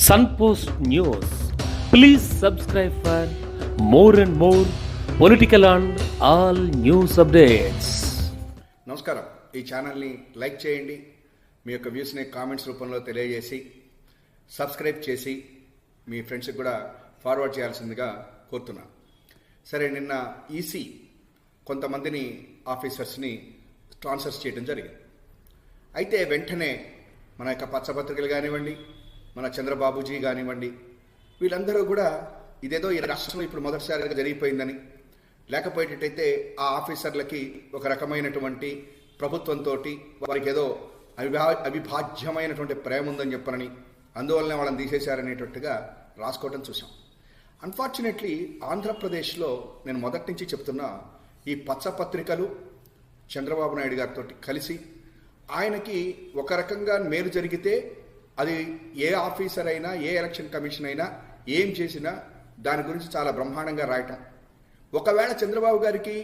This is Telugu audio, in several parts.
Sunpost News. Please subscribe for more and more political and all news updates. నమస్కారం. ఈ ఛానల్ని లైక్ చేయండి, మీ యొక్క వ్యూస్ని కామెంట్స్ రూపంలో తెలియజేసి సబ్స్క్రైబ్ చేసి మీ ఫ్రెండ్స్కి కూడా ఫార్వర్డ్ చేయాల్సిందిగా కోరుతున్నాను. సరే, నిన్న ఈసీ కొంతమందిని ఆఫీసర్స్ని ట్రాన్స్ఫర్ చేయడం జరిగింది. అయితే వెంటనే మన యొక్క పచ్చపత్రికలు కానివ్వండి, మన చంద్రబాబుజీ కానివ్వండి, వీళ్ళందరూ కూడా ఇదేదో ఈ రాష్ట్రంలో ఇప్పుడు మొదటిసారిగా జరిగిపోయిందని, లేకపోయేటట్టయితే ఆ ఆఫీసర్లకి ఒక రకమైనటువంటి ప్రభుత్వంతో వారికి ఏదో అవిభాజ్యమైనటువంటి ప్రేమ ఉందని చెప్పనని, అందువల్లనే వాళ్ళని తీసేశారనేటట్టుగా రాసుకోవటం చూసాం. అన్ఫార్చునేట్లీ ఆంధ్రప్రదేశ్లో నేను మొదటి నుంచి చెప్తున్నా, ఈ పచ్చపత్రికలు చంద్రబాబు నాయుడు గారితో కలిసి ఆయనకి ఒక రకంగా మేలు జరిగితే అది ఏ ఆఫీసర్ అయినా, ఏ ఎలక్షన్ కమిషన్ అయినా ఏం చేసినా దాని గురించి చాలా బ్రహ్మాండంగా రాయటం. ఒకవేళ చంద్రబాబు గారికి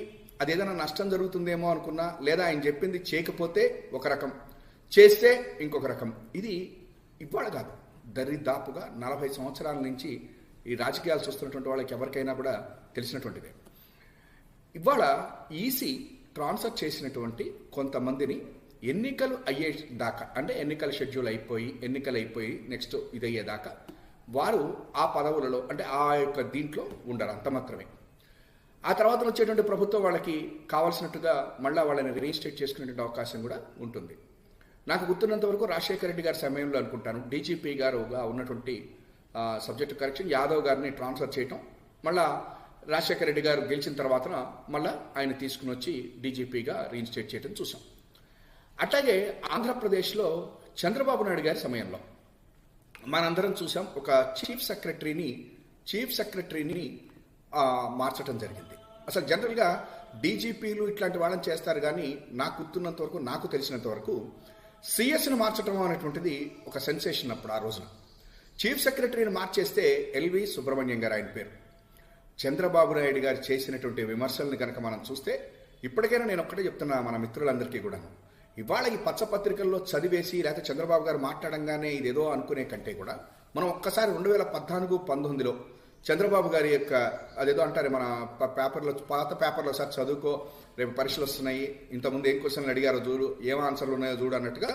అది ఏదైనా నష్టం జరుగుతుందేమో అనుకున్నా, లేదా ఆయన చెప్పింది చేయకపోతే ఒక రకం, చేస్తే ఇంకొక రకం. ఇది ఇవాళ కాదు, దరిదాపుగా 40 సంవత్సరాల నుంచి ఈ రాజకీయాలు చూస్తున్నటువంటి వాళ్ళకి ఎవరికైనా కూడా తెలిసినటువంటిదే. ఇవాళ ఈసీ ట్రాన్స్ఫర్ చేసినటువంటి కొంతమందిని ఎన్నికలు అయ్యే దాకా, అంటే ఎన్నికల షెడ్యూల్ ఎన్నికలు అయిపోయి నెక్స్ట్ ఇది అయ్యేదాకా వారు ఆ పదవులలో, అంటే ఆ యొక్క దీంట్లో ఉండరు, అంత మాత్రమే. ఆ తర్వాత వచ్చేటువంటి ప్రభుత్వం వాళ్ళకి కావాల్సినట్టుగా మళ్ళీ వాళ్ళని రీఇన్స్టేట్ చేసుకునేటువంటి అవకాశం కూడా ఉంటుంది. నాకు గుర్తున్నంత వరకు రాజశేఖర రెడ్డి గారి సమయంలో అనుకుంటాను, డీజీపీ గారుగా ఉన్నటువంటి సబ్జెక్ట్ కరెక్షన్ యాదవ్ గారిని ట్రాన్స్ఫర్ చేయటం, మళ్ళా రాజశేఖర రెడ్డి గారు గెలిచిన తర్వాత మళ్ళీ ఆయన తీసుకుని వచ్చి డీజీపీగా రీఇన్స్టేట్ చేయడం చూసాం. అట్లాగే ఆంధ్రప్రదేశ్లో చంద్రబాబు నాయుడు గారి సమయంలో మనందరం చూసాం, ఒక చీఫ్ సెక్రటరీని మార్చడం జరిగింది. అసలు జనరల్గా డీజీపీలు ఇట్లాంటి వాళ్ళని చేస్తారు, కానీ నాకు గుర్తున్నంత వరకు, నాకు తెలిసినంత వరకు సిఎస్ని మార్చడం అనేటువంటిది ఒక సెన్సేషన్. అప్పుడు ఆ రోజున చీఫ్ సెక్రటరీని మార్చేస్తే ఎల్వి సుబ్రహ్మణ్యం గారు ఆయన పేరు. చంద్రబాబు నాయుడు గారు చేసినటువంటి విమర్శల్ని కనుక మనం చూస్తే, ఇప్పటికైనా నేను ఒక్కటే చెప్తున్నా మన మిత్రులందరికీ కూడా, ఇవాళ ఈ పచ్చపత్రికల్లో చదివేసి లేకపోతే చంద్రబాబు గారు మాట్లాడంగానే ఇదేదో అనుకునే కంటే కూడా మనం ఒక్కసారి 2014-19లో చంద్రబాబు గారి యొక్క అదేదో అంటారు మన పాత పేపర్లో సార్ చదువుకో, రేపు పరీక్షలు వస్తున్నాయి, ఇంతకుముందు ఏం క్వశ్చన్లు అడిగారో చూడు, ఏం ఆన్సర్లు ఉన్నాయో చూడు అన్నట్టుగా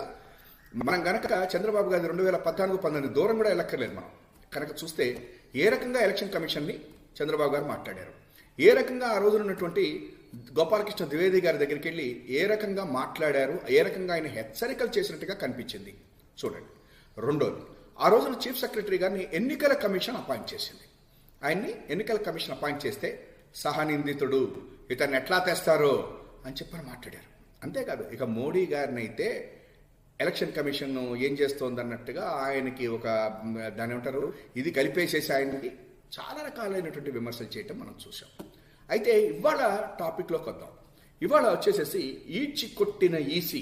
మనం కనుక చంద్రబాబు గారి 2014-19 దూరం కూడా వెళ్ళక్కర్లేదు. మనం కనుక చూస్తే ఏ రకంగా ఎలక్షన్ కమిషన్ని చంద్రబాబు గారు మాట్లాడారు, ఏ రకంగా ఆ రోజున ఉన్నటువంటి గోపాలకృష్ణ ద్వివేది గారి దగ్గరికి వెళ్ళి ఏ రకంగా మాట్లాడారు, ఏ రకంగా ఆయన హెచ్చరికలు చేసినట్టుగా కనిపించింది చూడండి. రెండోది, ఆ రోజున చీఫ్ సెక్రటరీ గారిని ఎన్నికల కమిషన్ అపాయింట్ చేసింది. ఆయన్ని ఎన్నికల కమిషన్ అపాయింట్ చేస్తే సహనిందితుడు, ఇతన్ని ఎట్లా తెస్తారో అని చెప్పని మాట్లాడారు. అంతేకాదు, ఇక మోడీ గారిని అయితే ఎలక్షన్ కమిషన్ ఏం చేస్తోంది అన్నట్టుగా ఆయనకి ఒక దాని ఏమంటారు, ఇది కలిపేసేసి ఆయనకి చాలా రకాలైనటువంటి విమర్శలు చేయటం మనం చూసాం. అయితే ఇవాళ టాపిక్లోకి వద్దాం. ఇవాళ వచ్చేసేసి ఈడ్చి కొట్టిన ఈసీ,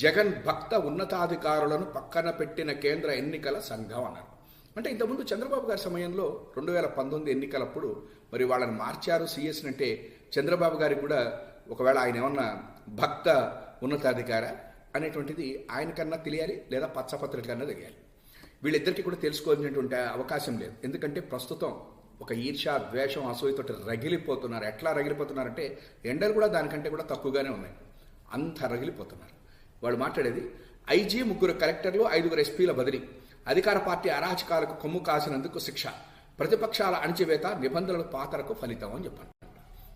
జగన్ భక్త ఉన్నతాధికారులను పక్కన పెట్టిన కేంద్ర ఎన్నికల సంఘం అన్నారు. అంటే ఇంతకుముందు చంద్రబాబు గారి సమయంలో 2019 ఎన్నికలప్పుడు మరి వాళ్ళని మార్చారు సిఎస్ని. అంటే చంద్రబాబు గారికి కూడా ఒకవేళ ఆయన ఏమన్నా భక్త ఉన్నతాధికార అనేటువంటిది ఆయనకన్నా తెలియాలి, లేదా పచ్చపత్రిక కన్నా తెలియాలి. వీళ్ళిద్దరికీ కూడా తెలుసుకోవాల్సినటువంటి అవకాశం లేదు. ఎందుకంటే ప్రస్తుతం ఒక ఈర్ష, ద్వేషం, అసూయతో రగిలిపోతున్నారు. ఎట్లా రగిలిపోతున్నారంటే ఎండలు కూడా దానికంటే కూడా తక్కువగానే ఉన్నాయి, అంత రగిలిపోతున్నారు. వాళ్ళు మాట్లాడేది ఐజీ, 3 కలెక్టర్లు, 5 ఎస్పీల బదిలీ, అధికార పార్టీ అరాచకాలకు కొమ్ము కాసినందుకు శిక్ష, ప్రతిపక్షాల అణచివేత, నిబంధనల పాతరకు ఫలితం అని చెప్పాను.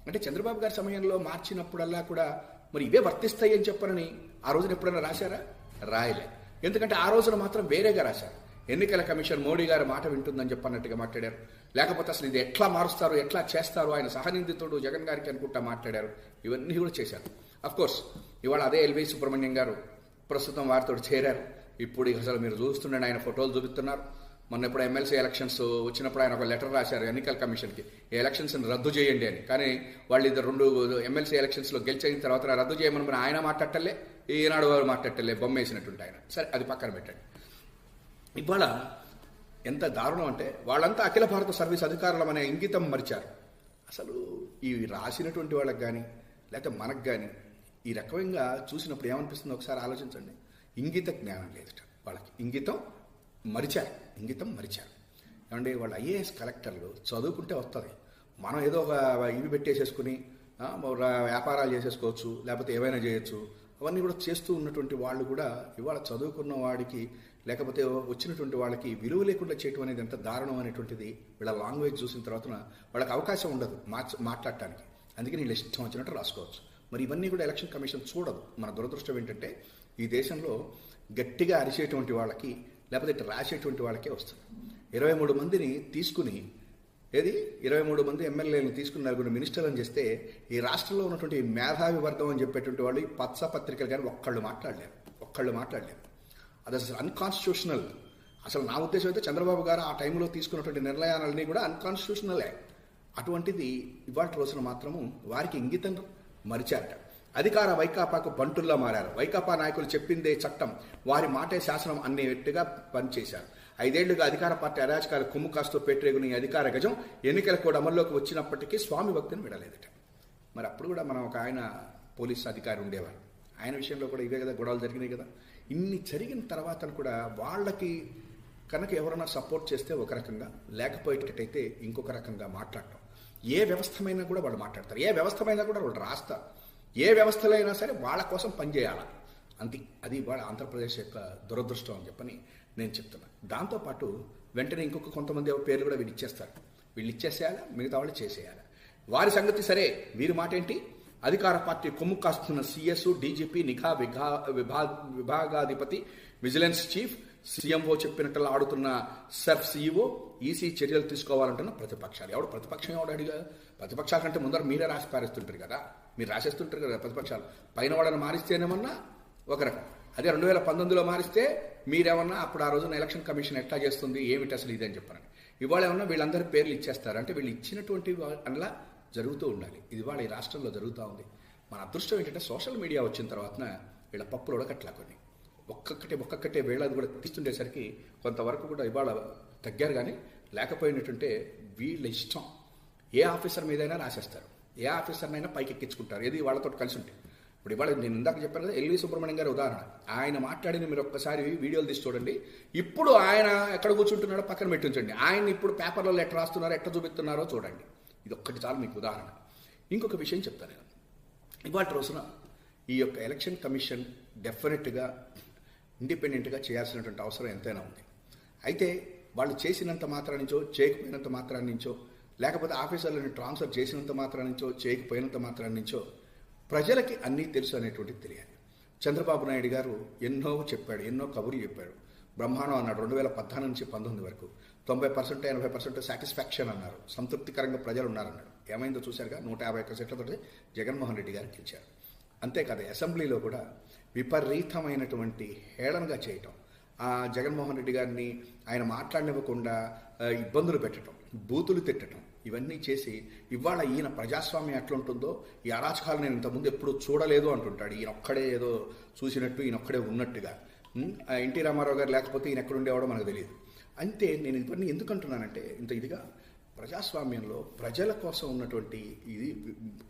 అంటే చంద్రబాబు గారి సమయంలో మార్చినప్పుడల్లా కూడా మరి ఇవే వర్తిస్తాయి అని చెప్పనని ఆ రోజున ఎప్పుడైనా రాశారా? రాయలే. ఎందుకంటే ఆ రోజున మాత్రం వేరేగా రాశారు. ఎన్నికల కమిషన్ మోడీ గారి మాట వింటుందని చెప్పన్నట్టుగా మాట్లాడారు. లేకపోతే అసలు ఇది ఎట్లా మారుస్తారు, ఎట్లా చేస్తారు, ఆయన సహనిందితుడు జగన్ గారికి అనుకుంటా మాట్లాడారు. ఇవన్నీ కూడా చేశారు. అఫ్కోర్స్ ఇవాళ అదే ఎల్వి సుబ్రహ్మణ్యం గారు ప్రస్తుతం వారితో చేరారు. ఇప్పుడు అసలు మీరు చూస్తుండండి, ఆయన ఫోటోలు చూపిస్తున్నారు. మొన్న ఎప్పుడు ఎమ్మెల్సీ ఎలక్షన్స్ వచ్చినప్పుడు ఆయన ఒక లెటర్ రాశారు ఎన్నికల కమిషన్కి, ఈ ఎలక్షన్స్ని రద్దు చేయండి అని. కానీ వాళ్ళు 2 ఎమ్మెల్సీ ఎలక్షన్స్లో గెలిచిన తర్వాత రద్దు చేయమని ఆయన మాట్లాడటలే, ఈనాడు వారు మాట్లాడటలే, బొమ్మేసినట్టుంటే ఆయన. సరే, అది పక్కన పెట్టండి. ఇవాళ ఎంత దారుణం అంటే వాళ్ళంతా అఖిల భారత సర్వీస్ అధికారులం అనే ఇంగితం మరిచారు. అసలు ఈ రాసినటువంటి వాళ్ళకి కానీ లేకపోతే మనకు కానీ ఈ రకంగా చూసినప్పుడు ఏమనిపిస్తుందో ఒకసారి ఆలోచించండి. ఇంగిత జ్ఞానం లేదట వాళ్ళకి. ఇంగితం మరిచారు, ఇంగితం మరిచారు. ఏమంటే వాళ్ళు ఐఏఎస్ కలెక్టర్లు చదువుకుంటే వస్తుంది, మనం ఏదో ఒక ఇవి పెట్టేసేసుకుని వ్యాపారాలు చేసేసుకోవచ్చు, లేకపోతే ఏమైనా చేయొచ్చు, అవన్నీ కూడా చేస్తూ ఉన్నటువంటి వాళ్ళు కూడా ఇవాళ చదువుకున్న వాడికి లేకపోతే వచ్చినటువంటి వాళ్ళకి విలువ లేకుండా చేయటం అనేది ఎంత దారుణం అనేటువంటిది వీళ్ళ లాంగ్వేజ్ చూసిన తర్వాత వాళ్ళకి అవకాశం ఉండదు మాట్లాడటానికి. అందుకని వీళ్ళు ఇష్టం వచ్చినట్టు రాసుకోవచ్చు. మరి ఇవన్నీ కూడా ఎలక్షన్ కమిషన్ చూడదు. మన దురదృష్టం ఏంటంటే ఈ దేశంలో గట్టిగా అరిచేటువంటి వాళ్ళకి లేకపోతే ఇట్లా రాసేటువంటి వాళ్ళకే వస్తుంది. 23 మందిని తీసుకుని 23 మంది ఎమ్మెల్యేలను తీసుకుని 4 మినిస్టర్లను చేస్తే ఈ రాష్ట్రంలో ఉన్నటువంటి మేధావి వర్గం అని చెప్పేటువంటి వాళ్ళు ఈ పచ్చ పత్రికలు కానీ ఒక్కళ్ళు మాట్లాడలేరు. అది అసలు అన్కాన్స్టిట్యూషనల్. అసలు నా ఉద్దేశం అయితే చంద్రబాబు గారు ఆ టైంలో తీసుకున్నటువంటి నిర్ణయాలన్నీ కూడా అన్కాన్స్టిట్యూషనలే. అటువంటిది ఇవాళ రోజున మాత్రము వారికి ఇంగితం మరిచారట. అధికార వైకాపాకు బంటుల్లా మారారు. వైకాపా నాయకులు చెప్పిందే చట్టం, వారి మాటే శాసనం అన్నేట్టుగా పనిచేశారు. 5 ఏళ్లుగా అధికార పార్టీ అరాచకాలు కొమ్ము కాస్తూ పెట్టేగుని అధికార గజం ఎన్నికల కూడా అమల్లోకి వచ్చినప్పటికీ స్వామి భక్తిని విడలేదట. మరి అప్పుడు కూడా మనం ఒక ఆయన పోలీస్ అధికారి ఉండేవారు, ఆయన విషయంలో కూడా ఇవే కదా గొడవలు జరిగినాయి కదా. ఇన్ని జరిగిన తర్వాత కూడా వాళ్ళకి కనుక ఎవరైనా సపోర్ట్ చేస్తే ఒక రకంగా, లేకపోయేటట్టయితే ఇంకొక రకంగా మాట్లాడటం. ఏ వ్యవస్థమైనా కూడా వాళ్ళు మాట్లాడతారు, ఏ వ్యవస్థమైనా కూడా వాళ్ళు రాస్తారు, ఏ వ్యవస్థలో అయినా సరే వాళ్ళ కోసం పనిచేయాలి. అది వాళ్ళ ఆంధ్రప్రదేశ్ యొక్క దురదృష్టం అని చెప్పని నేను చెప్తున్నాను. దాంతోపాటు వెంటనే ఇంకొక కొంతమంది పేర్లు కూడా వీళ్ళు ఇచ్చేస్తారు. వీళ్ళు ఇచ్చేసేయాలి, మిగతా వాళ్ళు చేసేయాలి. వారి సంగతి సరే, వీరి మాట ఏంటి? అధికార పార్టీ కొమ్ము కాస్తున్న సిఎస్, డీజీపీ, నిఘా విభాగాధిపతి, విజిలెన్స్ చీఫ్, సీఎంఓ చెప్పినట్లు ఆడుతున్న సర్ఫ్ సీఈఓ, ఈసీ చర్యలు తీసుకోవాలంటున్న ప్రతిపక్షాలు. ప్రతిపక్షం అడిగా? ప్రతిపక్షాల కంటే ముందర మీరే రాసి పారేస్తుంటారు కదా, మీరు రాసేస్తుంటారు కదా ప్రతిపక్షాలు. పైన వాళ్ళని మారిస్తేనేమన్నా ఒక రకం, అదే 2019లో మారిస్తే మీరేమన్నా అప్పుడు ఆ రోజున ఎలక్షన్ కమిషన్ ఎట్లా చేస్తుంది, ఏమిటి అసలు ఇదని చెప్పారని. ఇవాళ ఏమన్నా వీళ్ళందరి పేర్లు ఇచ్చేస్తారు. అంటే వీళ్ళు ఇచ్చినటువంటి అలా జరుగుతూ ఉండాలి. ఇది వాళ్ళ ఈ రాష్ట్రంలో జరుగుతూ ఉంది. మన అదృష్టం ఏంటంటే సోషల్ మీడియా వచ్చిన తర్వాత వీళ్ళ పప్పులు ఉడకట్లా కొన్ని ఒక్కొక్కటే వేళది కూడా తీస్తుండేసరికి కొంతవరకు కూడా ఇవాళ తగ్గారు. కానీ లేకపోయినట్టుంటే వీళ్ళ ఇష్టం ఏ ఆఫీసర్ మీదైనా రాసేస్తారు, ఏ ఆఫీసర్నైనా పైకి ఎక్కించుకుంటారు, ఏది వాళ్ళతో కలిసి ఉంటే. ఇప్పుడు ఇవాళ నేను ఇందాక చెప్పాను కదా, ఎల్వి సుబ్రహ్మణ్యం గారి ఉదాహరణ. ఆయన మాట్లాడిన మీరు ఒక్కసారి వీడియోలు తీసి చూడండి. ఇప్పుడు ఆయన ఎక్కడ కూర్చుంటున్నాడో పక్కన పెట్టించండి, ఆయన ఇప్పుడు పేపర్లలో ఎట్లా రాస్తున్నారో ఎట్లా చూపిస్తున్నారో చూడండి. ఇది ఒక్కటి చాలు మీకు ఉదాహరణ. ఇంకొక విషయం చెప్తాను నేను. ఇవాళ రోజున ఈ యొక్క ఎలక్షన్ కమిషన్ డెఫినెట్గా ఇండిపెండెంట్గా చేయాల్సినటువంటి అవసరం ఎంతైనా ఉంది. అయితే వాళ్ళు చేసినంత మాత్రం నుంచో, చేయకపోయినంత మాత్రం నుంచో, లేకపోతే ఆఫీసర్లను ట్రాన్స్ఫర్ చేసినంత మాత్రం నుంచో, చేయకపోయినంత మాత్రం నుంచో ప్రజలకి అన్నీ తెలుసు అనేటువంటిది తెలియాలి. చంద్రబాబు నాయుడు గారు ఎన్నో చెప్పాడు, ఎన్నో కబుర్లు చెప్పాడు. బ్రహ్మాండం అన్నాడు 2014 నుంచి 19 వరకు. 90%, 80% సాటిస్ఫాక్షన్ అన్నారు, సంతృప్తికరంగా ప్రజలు ఉన్నారన్నాడు. ఏమైందో చూశారుగా, 151 సీట్లతో జగన్మోహన్ రెడ్డి గారు గెలిచారు. అంతేకాదు అసెంబ్లీలో కూడా విపరీతమైనటువంటి హేళనగా చేయటం, జగన్మోహన్ రెడ్డి గారిని ఆయన మాట్లాడనివ్వకుండా ఇబ్బందులు పెట్టడం, బూతులు తిట్టడం, ఇవన్నీ చేసి ఇవాళ ఈయన ప్రజాస్వామ్యం ఎట్లుంటుందో, ఈ అరాచకాలు నేను ఇంతకుముందు ఎప్పుడు చూడలేదు అంటుంటాడు. ఈయన ఒక్కడే ఏదో చూసినట్టు, ఈయన ఒక్కడే ఉన్నట్టుగా. ఎన్టీ రామారావు గారు లేకపోతే ఈయన ఎక్కడుండేవాడో మనకు తెలియదు. అంతే నేను ఇవన్నీ ఎందుకు అంటున్నానంటే, ఇంత ఇదిగా ప్రజాస్వామ్యంలో ప్రజల కోసం ఉన్నటువంటి ఇది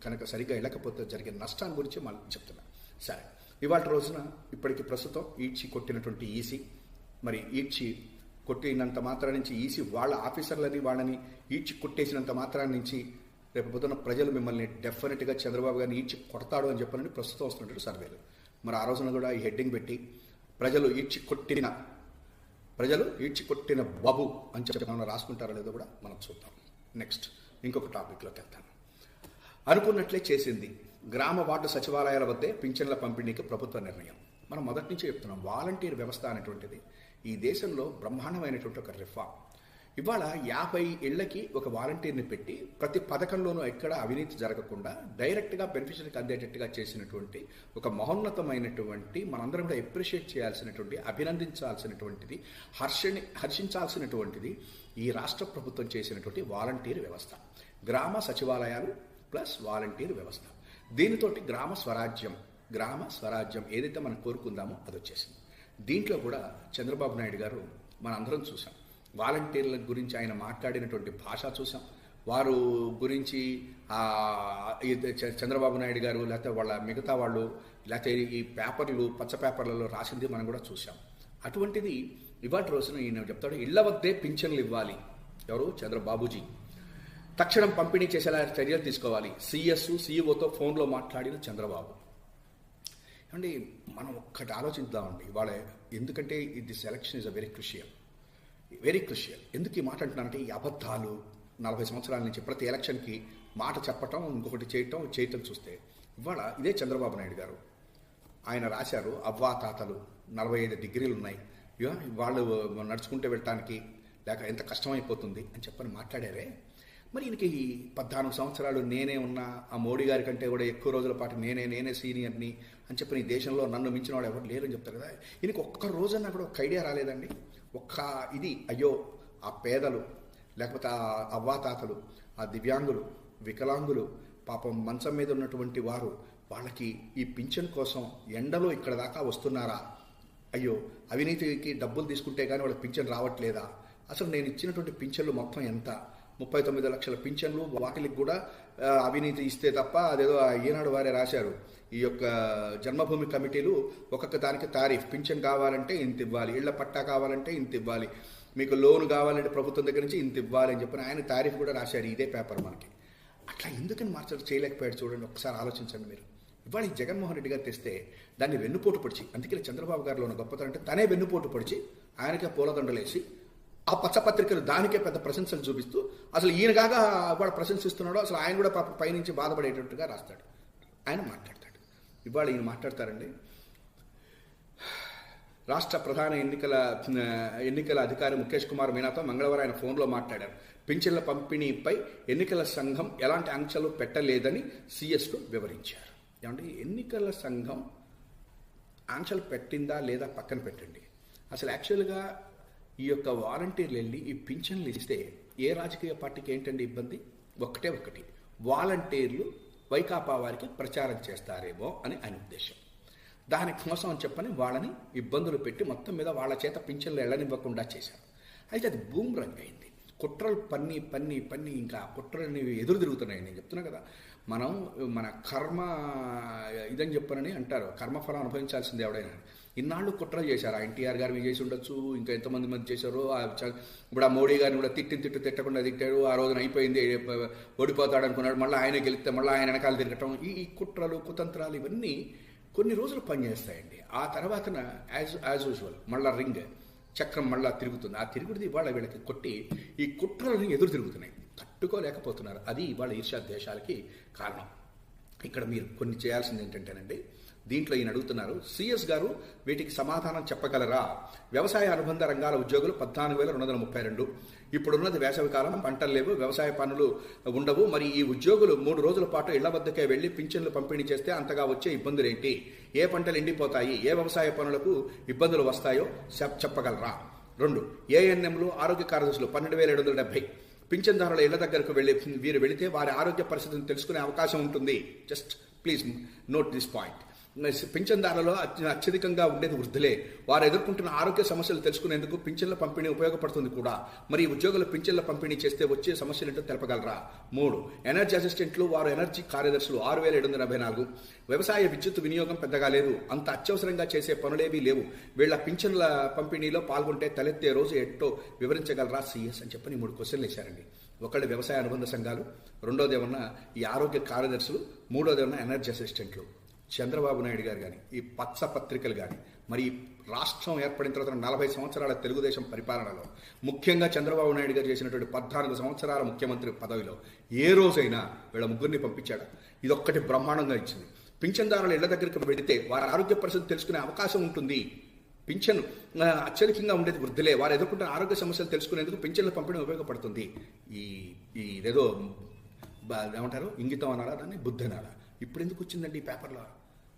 కనుక సరిగ్గా వెళ్ళకపోతే జరిగే నష్టాన్ని గురించి మనం చెప్తున్నాను. సరే, ఇవాళ రోజున ఇప్పటికి ప్రస్తుతం ఈడ్చి కొట్టినటువంటి ఈసీ, మరి ఈడ్చి కొట్టినంత మాత్రం నుంచి ఈసీ వాళ్ళ ఆఫీసర్లని వాళ్ళని ఈడ్చి కొట్టేసినంత మాత్రం నుంచి రేపు పొద్దున ప్రజలు మిమ్మల్ని డెఫినెట్గా చంద్రబాబు గారిని ఈడ్చి కొడతాడు అని చెప్పని ప్రస్తుతం వస్తున్నటువంటి సర్వేలు. మరి ఆ రోజున కూడా ఈ హెడ్డింగ్ పెట్టి ప్రజలు ఈడ్చి కొట్టిన బాబు అని చెప్పి మనం రాసుకుంటారో లేదో కూడా మనం చూద్దాం. నెక్స్ట్ ఇంకొక టాపిక్లోకి వెళ్తాను. అనుకున్నట్లే చేసింది, గ్రామ వార్డు సచివాలయాల వద్దే పింఛన్ల పంపిణీకి ప్రభుత్వ నిర్ణయం. మనం మొదటి నుంచి చెప్తున్నాం, వాలంటీర్ వ్యవస్థ అనేటువంటిది ఈ దేశంలో బ్రహ్మాండమైనటువంటి ఒక రిఫార్మ్. ఇవాళ 50 ఇళ్లకి ఒక వాలంటీర్ని పెట్టి ప్రతి పథకంలోనూ ఎక్కడ అవినీతి జరగకుండా డైరెక్ట్గా బెనిఫిషరీకి అందేటట్టుగా చేసినటువంటి ఒక మహోన్నతమైనటువంటి, మనందరం కూడా అప్రిషియేట్ చేయాల్సినటువంటి, అభినందించాల్సినటువంటిది, హర్షించాల్సినటువంటిది ఈ రాష్ట్ర ప్రభుత్వం చేసినటువంటి వాలంటీర్ వ్యవస్థ. గ్రామ సచివాలయాలు ప్లస్ వాలంటీర్ వ్యవస్థ. దీనితోటి గ్రామ స్వరాజ్యం ఏదైతే మనం కోరుకుందామో అది వచ్చేసింది. దీంట్లో కూడా చంద్రబాబు నాయుడు గారు మనందరం చూసాం. వాలంటీర్ల గురించి ఆయన మాట్లాడినటువంటి భాష చూసాం. వారు గురించి చంద్రబాబు నాయుడు గారు లేకపోతే వాళ్ళ మిగతా వాళ్ళు లేకపోతే ఈ పేపర్లు, పచ్చ పేపర్లలో రాసింది మనం కూడా చూసాం. అటువంటిది ఇవాటి రోజున ఈయన చెప్తాడు, ఇళ్ల వద్దే పింఛన్లు ఇవ్వాలి. ఎవరు? చంద్రబాబుజీ. తక్షణం పంపిణీ చేసేలా చర్యలు తీసుకోవాలి. సిఎస్ సిఇఓతో ఫోన్లో మాట్లాడిన చంద్రబాబు. అండి మనం ఒక్కటి ఆలోచిద్దామండి ఇవాళ, ఎందుకంటే this election is a very crucial. ఎందుకు ఈ మాట అంటున్నానంటే, ఈ అబద్ధాలు 40 సంవత్సరాల నుంచి ప్రతి ఎలక్షన్కి మాట చెప్పటం, ఇంకొకటి చేయటం చూస్తే ఇవాళ ఇదే చంద్రబాబు నాయుడు గారు ఆయన రాశారు, అవ్వా తాతలు 45 డిగ్రీలు ఉన్నాయి, వాళ్ళు నడుచుకుంటూ వెళ్ళటానికి లేక ఎంత కష్టమైపోతుంది అని చెప్పని మాట్లాడారే. మరి ఈయనకి 14 సంవత్సరాలు నేనే ఉన్నా, ఆ మోడీ గారి కంటే కూడా ఎక్కువ రోజుల పాటు నేనే సీనియర్ని అని చెప్పని ఈ దేశంలో నన్ను మించిన వాడు ఎవరు లేరని చెప్తారు కదా. ఈయనకి ఒక్క రోజన్నా కూడా ఒక ఐడియా రాలేదండి. అయ్యో ఆ పేదలు, లేకపోతే ఆ అవ్వాతాతలు, ఆ దివ్యాంగులు, వికలాంగులు, పాపం మంచం మీద ఉన్నటువంటి వారు, వాళ్ళకి ఈ పింఛన్ కోసం ఎండలో ఇక్కడ దాకా వస్తున్నారా? అయ్యో అవినీతికి డబ్బులు తీసుకుంటే కానీ వాళ్ళకి పింఛన్ రావట్లేదా? అసలు నేను ఇచ్చినటువంటి పింఛన్లు మొత్తం ఎంత? 39 లక్షల పింఛన్లు, వాటికి కూడా అవినీతి ఇస్తే తప్ప, అదేదో ఈనాడు వారే రాశారు, ఈ యొక్క జన్మభూమి కమిటీలు ఒక్కొక్క దానికి తారీఫ్, పింఛన్ కావాలంటే ఇంత ఇవ్వాలి, ఇళ్ల పట్టా కావాలంటే ఇంత ఇవ్వాలి, మీకు లోన్ కావాలంటే ప్రభుత్వం దగ్గర నుంచి ఇంత ఇవ్వాలి అని చెప్పిన ఆయన తారీఫ్ కూడా రాశారు. ఇదే పేపర్ మనకి. అట్లా ఎందుకని చేయలేకపోయాడు చూడండి, ఒకసారి ఆలోచించండి మీరు. ఇవాళ ఈ జగన్మోహన్ రెడ్డి గారు తెస్తే దాన్ని వెన్నుపోటు పొడిచి, అందుకే చంద్రబాబు గారిలో ఉన్న గొప్పతనం అంటే తనే వెన్నుపోటు పొడిచి ఆయనకే పూలదండలేసి ఆ పచ్చపత్రికలు దానికే పెద్ద ప్రశంసలు చూపిస్తూ, అసలు ఈయన కాగా ఇవాళ ప్రశంసిస్తున్నాడో అసలు ఆయన కూడా పైనుంచి బాధపడేటట్టుగా రాస్తాడు, ఆయన మాట్లాడతాడు. ఇవాళ ఈయన మాట్లాడతారండి, రాష్ట్ర ప్రధాన ఎన్నికల అధికారి ముఖేష్ కుమార్ మీనాతో మంగళవారం ఆయన ఫోన్లో మాట్లాడారు. పింఛన్ల పంపిణీపై ఎన్నికల సంఘం ఎలాంటి ఆంక్షలు పెట్టలేదని సిఎస్కు వివరించారు. ఏమంటే ఎన్నికల సంఘం ఆంక్షలు పెట్టిందా లేదా పక్కన పెట్టండి, అసలు యాక్చువల్గా ఈ యొక్క వాలంటీర్లు వెళ్ళి ఈ పింఛన్లు ఇస్తే ఏ రాజకీయ పార్టీకి ఏంటండి ఇబ్బంది? ఒకటి వాలంటీర్లు వైకాపా వారికి ప్రచారం చేస్తారేమో అని ఆయన ఉద్దేశం. దానికోసం అని చెప్పని వాళ్ళని ఇబ్బందులు పెట్టి మొత్తం మీద వాళ్ళ చేత పింఛన్లు వెళ్ళనివ్వకుండా చేశారు. అయితే అది బూమ్రంగ్ అయింది. కుట్రలు పన్ని ఇంకా కుట్రలని ఎదురు తిరుగుతున్నాయి. నేను చెప్తున్నా కదా, మన కర్మ ఇదని చెప్పనని అంటారు, కర్మఫలం అనుభవించాల్సింది ఎవడైనా. ఇన్నాళ్ళు కుట్రలు చేశారు. ఆ ఎన్టీఆర్ గారు చేసి ఉండొచ్చు, ఇంకా ఎంతమంది మంది చేశారు. ఇప్పుడు ఆ మోడీ గారిని కూడా తిట్టకుండా తిట్టాడు. ఆ రోజున అయిపోయింది, ఓడిపోతాడు అనుకున్నాడు, మళ్ళీ ఆయన గెలిస్తే మళ్ళీ ఆయన వెనకాల తిరగటం, ఈ కుట్రలు కుతంత్రాలు ఇవన్నీ కొన్ని రోజులు పనిచేస్తాయండి. ఆ తర్వాతన యాజ్ యూజువల్ మళ్ళీ రింగ్ చక్రం మళ్ళా తిరుగుతుంది. ఆ తిరుగుడిది ఇవాళ వీళ్ళకి కొట్టి ఈ కుట్రలని ఎదురు తిరుగుతున్నాయి, తట్టుకోలేకపోతున్నారు. అది ఇవాళ ఈర్ష్యా దేశాలకి కారణం. ఇక్కడ మీరు కొన్ని చేయాల్సింది ఏంటంటేనండి, దీంట్లో ఈయన అడుగుతున్నారు, సిఎస్ గారు వీటికి సమాధానం చెప్పగలరా? వ్యవసాయ అనుబంధ రంగాల ఉద్యోగులు 14,232. ఇప్పుడున్నది వేసవి కాలం, పంటలు లేవు, వ్యవసాయ పనులు ఉండవు. మరి ఈ ఉద్యోగులు 3 రోజుల పాటు ఇళ్ల వద్దకే వెళ్లి పింఛన్లు పంపిణీ చేస్తే అంతగా వచ్చే ఇబ్బందులు ఏంటి? ఏ పంటలు ఎండిపోతాయి? ఏ వ్యవసాయ పనులకు ఇబ్బందులు వస్తాయో చెప్పగలరా? 2 ఏఎన్ఎంలు, ఆరోగ్య కార్యదర్శులు 12,770. పింఛన్దారుల ఇళ్ల దగ్గరకు వీరు వెళితే వారి ఆరోగ్య పరిస్థితిని తెలుసుకునే అవకాశం ఉంటుంది. Just please note this point. పింఛన్దారులలో అత్యధికంగా ఉండేది వృద్ధులే. వారు ఎదుర్కొంటున్న ఆరోగ్య సమస్యలు తెలుసుకునేందుకు పింఛన్ల పంపిణీ ఉపయోగపడుతుంది కూడా. మరి ఉద్యోగులు పింఛన్ల పంపిణీ చేస్తే వచ్చే సమస్యలు ఏంటో తెలపగలరా? 3 ఎనర్జీ అసిస్టెంట్లు, వారు ఎనర్జీ కార్యదర్శులు 6,784. వ్యవసాయ విద్యుత్ వినియోగం పెద్దగా లేదు, అంత అత్యవసరంగా చేసే పనులేవీ లేవు. వీళ్ళ పింఛన్ల పంపిణీలో పాల్గొంటే తలెత్తే రోజు ఎట్టో వివరించగలరా సిఎస్ అని చెప్పని 3 క్వశ్చన్లు వేశారండి. ఒకళ్ళు వ్యవసాయ అనుబంధ సంఘాలు, రెండోది ఏమన్నా ఈ ఆరోగ్య కార్యదర్శులు, మూడోది ఏమన్నా ఎనర్జీ అసిస్టెంట్లు. చంద్రబాబు నాయుడు గారు కానీ, ఈ పచ్చ పత్రికలు కానీ, మరి రాష్ట్రం ఏర్పడిన తర్వాత 40 సంవత్సరాల తెలుగుదేశం పరిపాలనలో ముఖ్యంగా చంద్రబాబు నాయుడు గారు చేసినటువంటి 14 సంవత్సరాల ముఖ్యమంత్రి పదవిలో ఏ రోజైనా వీళ్ళ ముగ్గురిని పంపించాడు. ఇదొక్కటి బ్రహ్మాండంగా ఇచ్చింది. పింఛన్దారుల ఇళ్ల దగ్గరికి వెళితే వారి ఆరోగ్య పరిస్థితి తెలుసుకునే అవకాశం ఉంటుంది. పింఛన్ అత్యధికంగా ఉండేది వృద్ధులే, వారు ఎదుర్కొంటున్న ఆరోగ్య సమస్యలు తెలుసుకునేందుకు పింఛన్ల పంపిణీ ఉపయోగపడుతుంది. ఇదేదో ఏమంటారు, ఇంగితం అనాలా, దాన్ని బుద్ధి అనాలా? ఇప్పుడు ఎందుకు వచ్చిందండి ఈ పేపర్లో?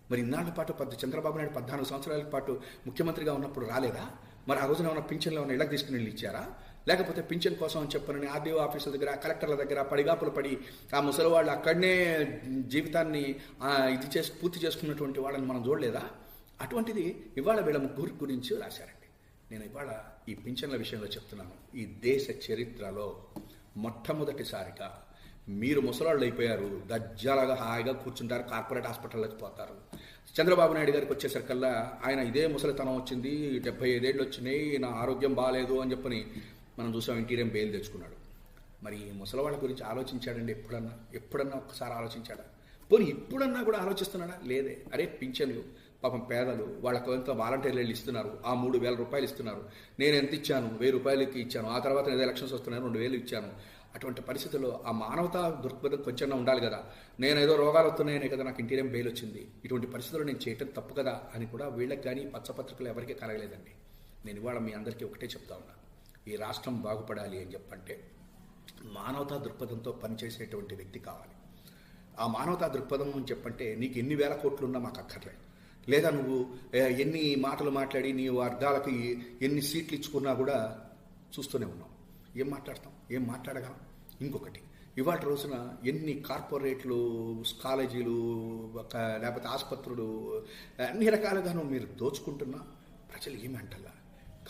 మరి ఇన్నాళ్ల పాటు చంద్రబాబు నాయుడు 14 సంవత్సరాల పాటు ముఖ్యమంత్రిగా ఉన్నప్పుడు రాలేదా? మరి ఆ రోజున ఉన్న పింఛన్లో ఉన్న ఇళ్లకు తీసుకుని వెళ్ళి ఇచ్చారా? లేకపోతే పింఛన్ కోసం అని చెప్పనని ఆర్డీఓ ఆఫీసుల దగ్గర, కలెక్టర్ల దగ్గర పడిగాపులు పడి ఆ ముసలి వాళ్ళు అక్కడనే జీవితాన్ని పూర్తి చేసుకున్నటువంటి వాళ్ళని మనం చూడలేదా? అటువంటిది ఇవాళ వీళ్ళ ముగ్గురి గురించి రాశారండి. నేను ఇవాళ ఈ పింఛన్ల విషయంలో చెప్తున్నాను, ఈ దేశ చరిత్రలో మొట్టమొదటిసారిగా మీరు ముసలాళ్ళు అయిపోయారు, దజ్జాలాగా హాయిగా కూర్చుంటారు, కార్పొరేట్ హాస్పిటల్లోకి పోతారు. చంద్రబాబు నాయుడు గారికి వచ్చేసరికల్లా ఆయన ఇదే ముసలితనం వచ్చింది, 75 ఏళ్ళు వచ్చినాయి, నా ఆరోగ్యం బాగాలేదు అని చెప్పని మనం చూసాం, ఇంటీరియం బెయిల్ తెచ్చుకున్నాడు. మరి ఈ ముసలివాళ్ళ గురించి ఆలోచించాడండి ఎప్పుడన్నా ఒక్కసారి ఆలోచించాడా? పోనీ ఇప్పుడన్నా కూడా ఆలోచిస్తున్నాడా? లేదే. అరే పింఛన్లు పాపం పేదలు, వాళ్ళకు ఎంత వాలంటీర్లు ఇస్తున్నారు, ఆ 3,000 రూపాయలు ఇస్తున్నారు, నేను ఎంత ఇచ్చాను, 1,000 రూపాయలకి ఇచ్చాను, ఆ తర్వాత ఏదో ఎలక్షన్స్ వస్తున్నాయి 2,000 ఇచ్చాను. అటువంటి పరిస్థితుల్లో ఆ మానవతా దృక్పథం కొంచెం ఉండాలి కదా. నేను ఏదో రోగాలు వస్తున్నాయనే కదా నాకు ఇంటీరియం బెయిల్ వచ్చింది, ఇటువంటి పరిస్థితుల్లో నేను చేయటం తప్పు కదా అని కూడా వీళ్ళకి కానీ పచ్చపత్రికలు ఎవరికీ కలగలేదండి. నేను ఇవాళ మీ అందరికీ ఒకటే చెప్తా ఉన్నా, ఈ రాష్ట్రం బాగుపడాలి అని చెప్పంటే మానవతా దృక్పథంతో పనిచేసేటువంటి వ్యక్తి కావాలి. ఆ మానవతా దృక్పథం అని చెప్పంటే నీకు ఎన్ని వేల కోట్లు ఉన్నా మాకు అక్కర్లేదు, లేదా నువ్వు ఎన్ని మాటలు మాట్లాడి నీ వర్గాలకి ఎన్ని సీట్లు ఇచ్చుకున్నా కూడా చూస్తూనే ఉన్నాం. ఏం మాట్లాడతాం, ఏం మాట్లాడగలం? ఇంకొకటి, ఇవాళ రోజున ఎన్ని కార్పొరేట్లు, కాలేజీలు, లేకపోతే ఆసుపత్రులు, అన్ని రకాలుగాను మీరు దోచుకుంటున్నా ప్రజలు ఏమంటల్లా.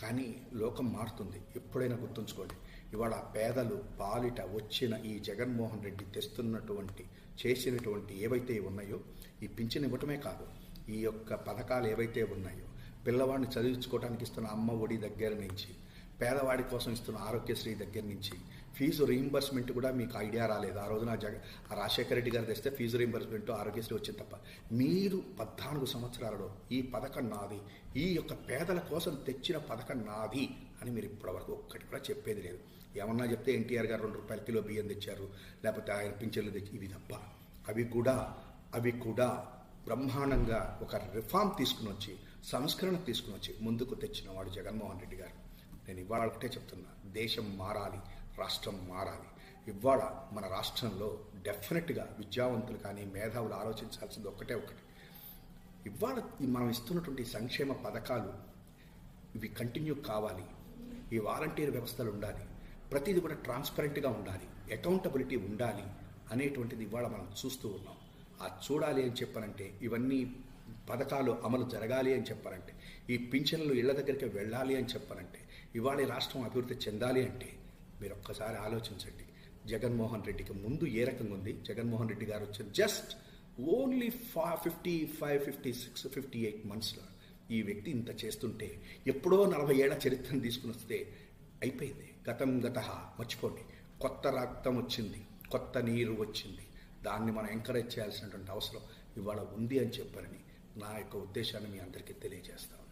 కానీ లోకం మారుతుంది, ఎప్పుడైనా గుర్తుంచుకోండి. ఇవాళ పేదలు పాలిట వచ్చిన ఈ జగన్మోహన్ రెడ్డి తెస్తున్నటువంటి చేసినటువంటి ఏవైతే ఉన్నాయో, ఈ పింఛన్ ఇవ్వటమే కాదు, ఈ యొక్క పథకాలు ఏవైతే ఉన్నాయో, పిల్లవాడిని చదివించుకోవడానికి ఇస్తున్న అమ్మ ఒడి దగ్గర నుంచి, పేదవాడి కోసం ఇస్తున్న ఆరోగ్యశ్రీ దగ్గర నుంచి, ఫీజు రీయింబర్స్మెంట్ కూడా మీకు ఐడియా రాలేదు. ఆ రోజున రాజశేఖర రెడ్డి గారు తెస్తే ఫీజు రీయింబర్స్మెంట్ ఆరోగ్యశ్రీ వచ్చింది తప్ప, మీరు 14 సంవత్సరాలలో ఈ పథకం నాది, ఈ యొక్క పేదల కోసం తెచ్చిన పథకం నాది అని మీరు ఇప్పటివరకు ఒక్కటి కూడా చెప్పేది లేదు. ఏమన్నా చెప్తే ఎన్టీఆర్ గారు 2 రూపాయల కిలో బియ్యం తెచ్చారు, లేకపోతే ఆయన పింఛన్లు తెచ్చి, ఇవి తప్ప. అవి కూడా బ్రహ్మాండంగా ఒక రిఫార్మ్ తీసుకుని వచ్చి, సంస్కరణ తీసుకుని వచ్చి ముందుకు తెచ్చిన వాడు జగన్మోహన్ రెడ్డి గారు. నేను ఇవాళ ఒకటే చెప్తున్నా, దేశం మారాలి, రాష్ట్రం మారాలి. ఇవాళ మన రాష్ట్రంలో డెఫినెట్గా విద్యావంతులు కానీ మేధావులు ఆలోచించాల్సింది ఒకటి, ఇవాళ మనం ఇస్తున్నటువంటి సంక్షేమ పథకాలు ఇవి కంటిన్యూ కావాలి. ఈ వాలంటీర్ వ్యవస్థలు ఉండాలి, ప్రతిదీ కూడా ట్రాన్స్పరెంట్గా ఉండాలి, అకౌంటబిలిటీ ఉండాలి అనేటువంటిది ఇవాళ మనం చూస్తూ ఉన్నాం. ఆ చూడాలి అని చెప్పారంటే, ఇవన్నీ పథకాలు అమలు జరగాలి అని చెప్పారంటే, ఈ పింఛన్లు ఇళ్ల దగ్గరికి వెళ్ళాలి అని చెప్పారంటే, ఇవాళ ఈ రాష్ట్రం అభివృద్ధి చెందాలి అంటే మీరు ఒక్కసారి ఆలోచించండి. జగన్మోహన్ రెడ్డికి ముందు ఏ రకంగా ఉంది, జగన్మోహన్ రెడ్డి గారు వచ్చిన జస్ట్ ఓన్లీ 55, 56, 58 మంత్స్లో ఈ వ్యక్తి ఇంత చేస్తుంటే, ఎప్పుడో 40 ఏళ్ల చరిత్రను తీసుకుని వస్తే అయిపోయింది. గతం మర్చిపోండి. కొత్త రక్తం వచ్చింది, కొత్త నీరు వచ్చింది, దాన్ని మనం ఎంకరేజ్ చేయాల్సినటువంటి అవసరం ఇవాళ ఉంది అని చెప్పారని నా యొక్క ఉద్దేశాన్ని మీ అందరికీ తెలియజేస్తాను.